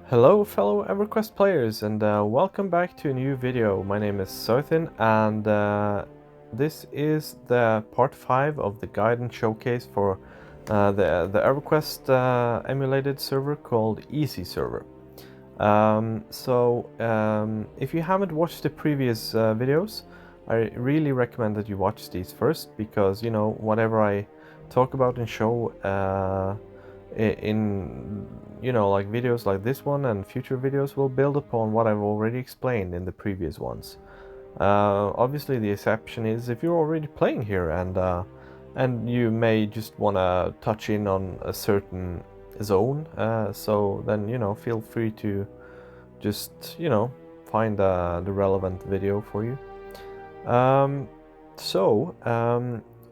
Hello fellow EverQuest players and welcome back to a new video. My name is Sarthin and this is the part 5 of the guide and showcase for the EverQuest emulated server called EZServer. If you haven't watched the previous videos, I really recommend that you watch these first because, you know, whatever I talk about and show in like videos like this one and future videos will build upon what I've already explained in the previous ones. Obviously the exception is if you're already playing here and you may just want to touch in on a certain zone, so then feel free to just find the relevant video for you.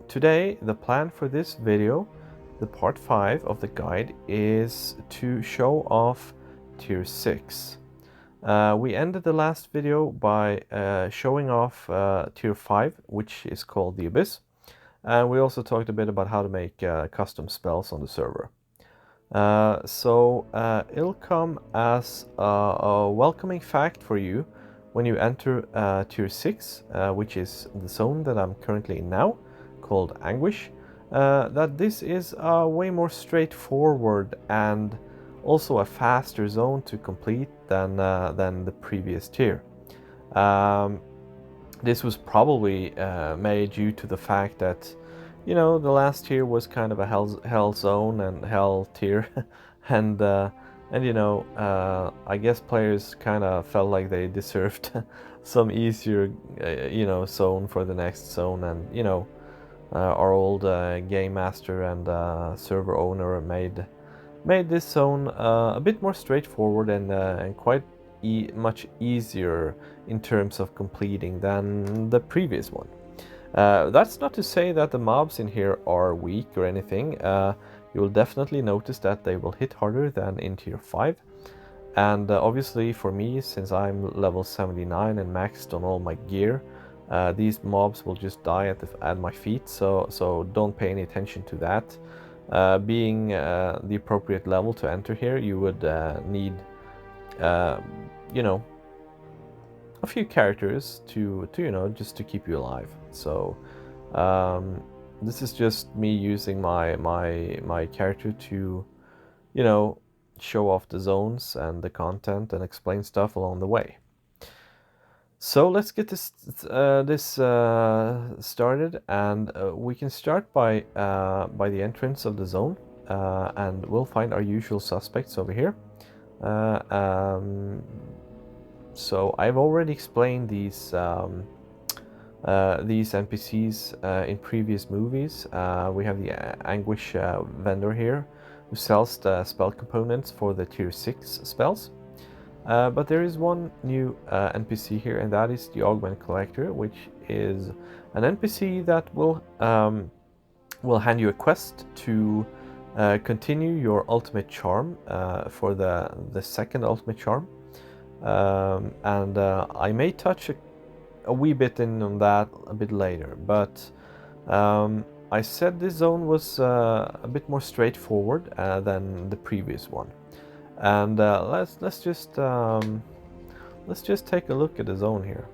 Today the plan for this video, the part 5 of the guide, is to show off tier 6. We ended the last video by showing off tier 5, which is called the Abyss, and we also talked a bit about how to make custom spells on the server. It'll come as a welcoming fact for you when you enter tier 6, which is the zone that I'm currently in now, called Anguish, that this is a way more straightforward and also a faster zone to complete than the previous tier. This was probably made due to the fact that the last tier was kind of a hell zone and hell tier, and I guess players kind of felt like they deserved some easier zone for the next zone, and our old game master and server owner made this zone a bit more straightforward and quite much easier in terms of completing than the previous one. That's not to say that the mobs in here are weak or anything. You will definitely notice that they will hit harder than in tier 5. And obviously for me, since I'm level 79 and maxed on all my gear, these mobs will just die at my feet, so don't pay any attention to that. Being the appropriate level to enter here, you would need a few characters to just to keep you alive. So this is just me using my character to show off the zones and the content and explain stuff along the way. So let's get this started, and we can start by the entrance of the zone, and we'll find our usual suspects over here. So I've already explained these NPCs in previous movies. We have the Anguish vendor here, who sells the spell components for the tier 6 spells. But there is one new NPC here, and that is the Augment Collector, which is an NPC that will hand you a quest to continue your ultimate charm for the second ultimate charm. I may touch a wee bit on that a bit later, but I said this zone was a bit more straightforward than the previous one, and let's just take a look at the zone here.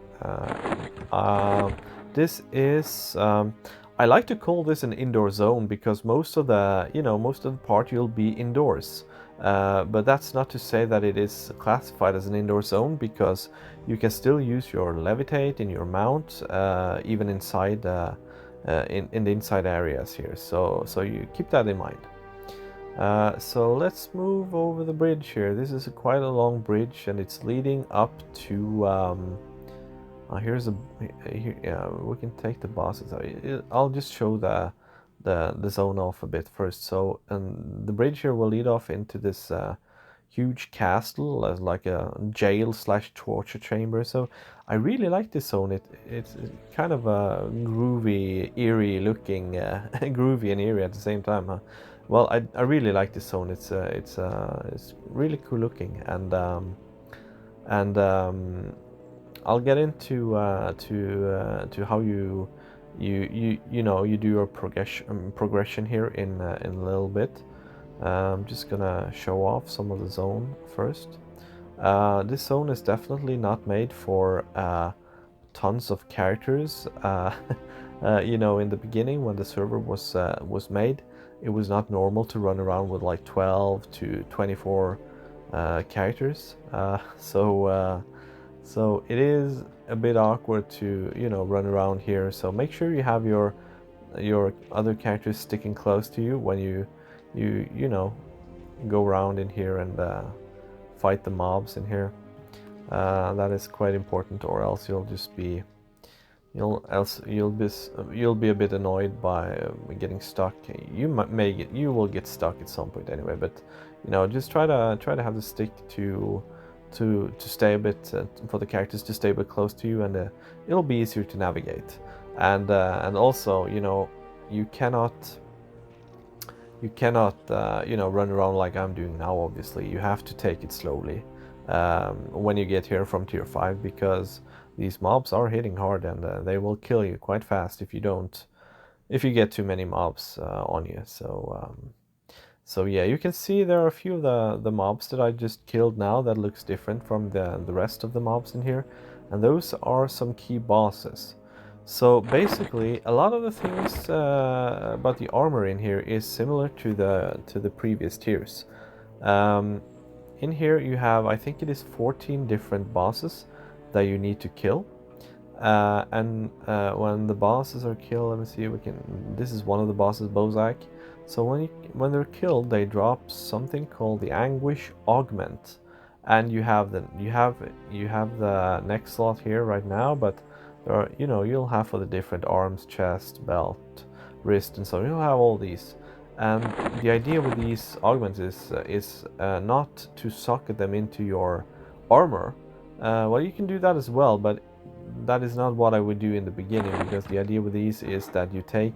This is I like to call this an indoor zone because most of the part you'll be indoors. But that's not to say that it is classified as an indoor zone, because you can still use your levitate in your mount even inside in the inside areas here. So you keep that in mind. So let's move over the bridge here. This is quite a long bridge, and it's leading up to yeah, we can take the bosses. I'll just show the zone off a bit first. So the bridge here will lead off into this huge castle as like a jail / torture chamber. So I really like this zone. It's kind of a groovy, eerie looking, groovy and eerie at the same time, huh? Well, I really like this zone. It's really cool looking, and I'll get into how you do your progression here in a little bit. I'm just gonna show off some of the zone first. This zone is definitely not made for tons of characters. You know, in the beginning when the server was made, it was not normal to run around with like 12 to 24 characters. So it is a bit awkward to, you know, run around here. So make sure you have your other characters sticking close to you when you know, go around in here and fight the mobs in here. That is quite important, or else you'll just be you'll be a bit annoyed by getting stuck. You will get stuck at some point anyway, but you know, just try to have the stick to stay a bit for the characters to stay a bit close to you, and it'll be easier to navigate. And also, you know, you cannot you know, run around like I'm doing now. Obviously, you have to take it slowly when you get here from tier 5, because these mobs are hitting hard, and they will kill you quite fast if you get too many mobs on you. So yeah, you can see there are a few of the mobs that I just killed now that looks different from the rest of the mobs in here, and those are some key bosses. So basically, a lot of the things about the armor in here is similar to the previous tiers. In here you have, I think it is 14 different bosses that you need to kill. And when the bosses are killed, let me see, this is one of the bosses, Bozak. So when they're killed, they drop something called the Anguish augment, and you have the next slot here right now, but there are, you know, you'll have for the different arms, chest, belt, wrist, and so you'll have all these. And the idea with these augments is not to socket them into your armor. Well, you can do that as well, but that is not what I would do in the beginning, because the idea with these is that you take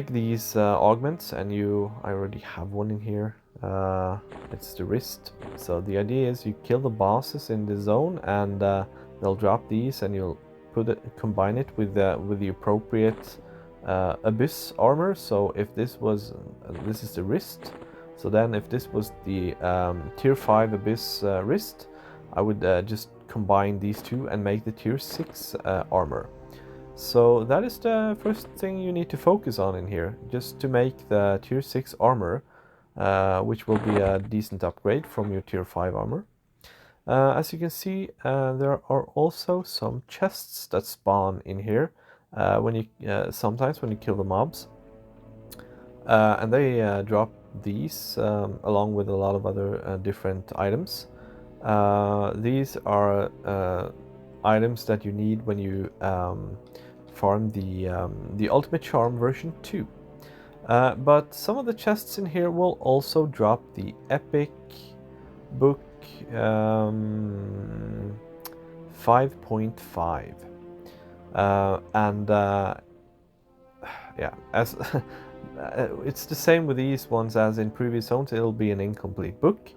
these augments, and I already have one in here. It's the wrist. So the idea is you kill the bosses in the zone, and they'll drop these, and you'll combine it with the appropriate abyss armor. So if this is the wrist. So then if this was the tier 5 abyss wrist, I would just combine these two and make the tier 6 armor. So that is the first thing you need to focus on in here, just to make the tier 6 armor, which will be a decent upgrade from your tier 5 armor. As you can see, there are also some chests that spawn in here sometimes when you kill the mobs, and they drop these along with a lot of other different items. These are items that you need when you farm the Ultimate Charm version 2. But some of the chests in here will also drop the Epic Book 5.5. Yeah, as it's the same with these ones as in previous zones. It'll be an incomplete book,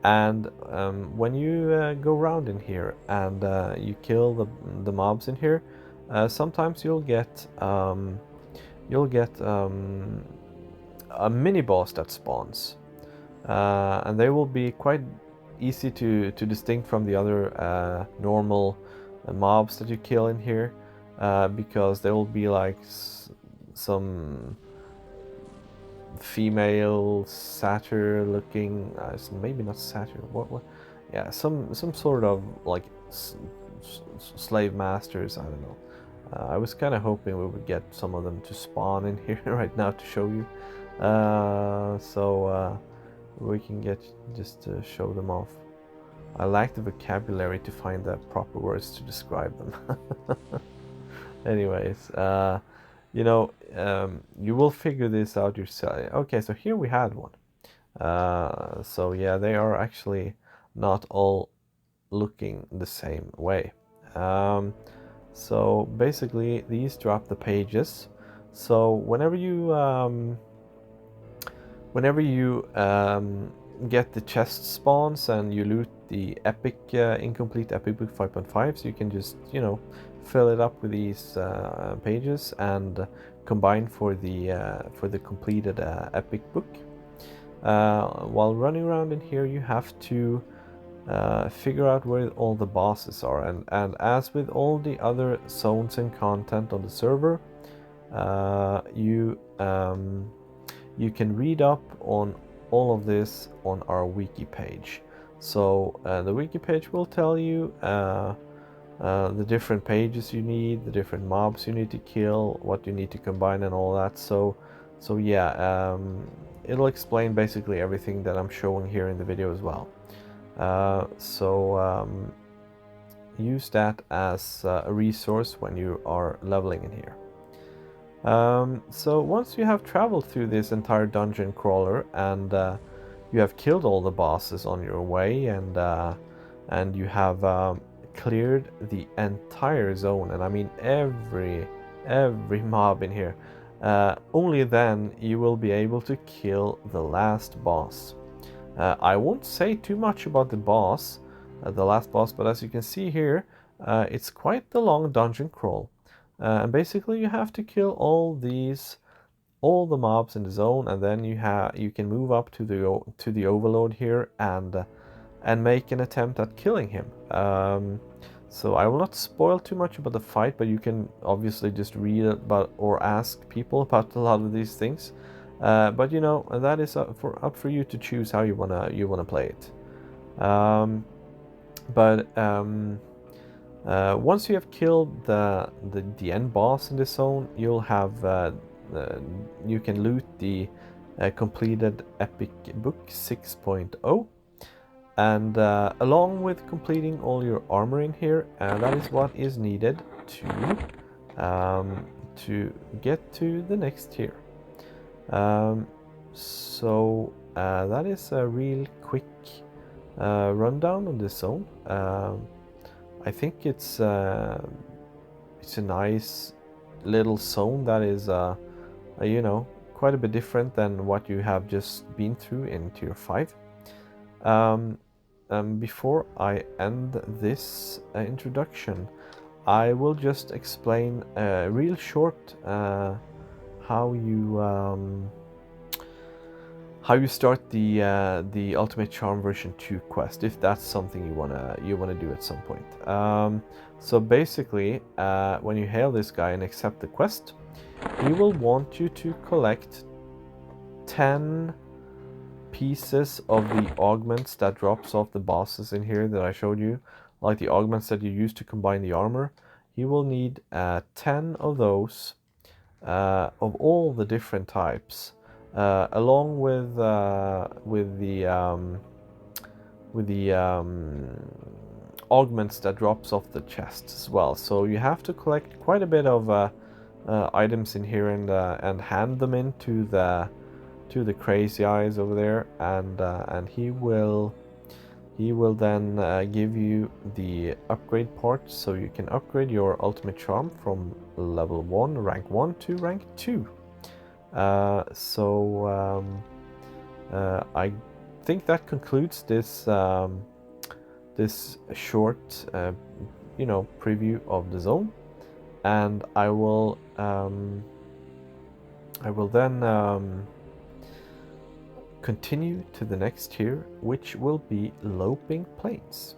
and when you go around in here and you kill the mobs in here, sometimes you'll get a mini boss that spawns, and they will be quite easy to distinct from the other normal mobs that you kill in here, because there will be like some female satyr looking, maybe not satyr, what yeah, some sort of like slave masters, I don't know. I was kind of hoping we would get some of them to spawn in here right now to show you, so we can get just to show them off. I lack the vocabulary to find the proper words to describe them. Anyways, you know, you will figure this out yourself. Okay, so here we had one. So yeah, they are actually not all looking the same way. So basically, these drop the pages. So whenever you get the chest spawns and you loot the epic incomplete epic book 5.5, so you can just, you know, fill it up with these pages and combine for the completed epic book. While running around in here, you have to figure out where all the bosses are, and as with all the other zones and content on the server, you can read up on all of this on our wiki page. So the wiki page will tell you the different pages you need, the different mobs you need to kill, what you need to combine and all that. So yeah, it'll explain basically everything that I'm showing here in the video as well. Use that as a resource when you are leveling in here. So once you have traveled through this entire dungeon crawler and you have killed all the bosses on your way, and you have cleared the entire zone, and I mean every mob in here, only then you will be able to kill the last boss. I won't say too much about the boss, the last boss, but as you can see here, it's quite the long dungeon crawl. And basically you have to kill all the mobs in the zone, and then you can move up to the overlord here and make an attempt at killing him. So I will not spoil too much about the fight, but you can obviously just read about or ask people about a lot of these things. But you know, that is up for you to choose how you wanna play it. Once you have killed the end boss in this zone, you'll have you can loot the completed epic book 6.0, and along with completing all your armor in here, that is what is needed to get to the next tier. That is a real quick rundown on this zone. I think it's a nice little zone that is you know, quite a bit different than what you have just been through in tier 5. Before I end this introduction, I will just explain real short how you start the Ultimate Charm version 2 quest, if that's something you wanna do at some point. So basically, when you hail this guy and accept the quest, he will want you to collect 10 pieces of the augments that drops off the bosses in here that I showed you, like the augments that you use to combine the armor. He will need 10 of those of all the different types, along with the augments that drops off the chests as well. So you have to collect quite a bit of items in here and hand them in to the crazy eyes over there, and he will then give you the upgrade part, so you can upgrade your ultimate charm from level 1, rank 1 to rank 2. I think that concludes this this short you know, preview of the zone, and I will then continue to the next tier, which will be Loping Plains.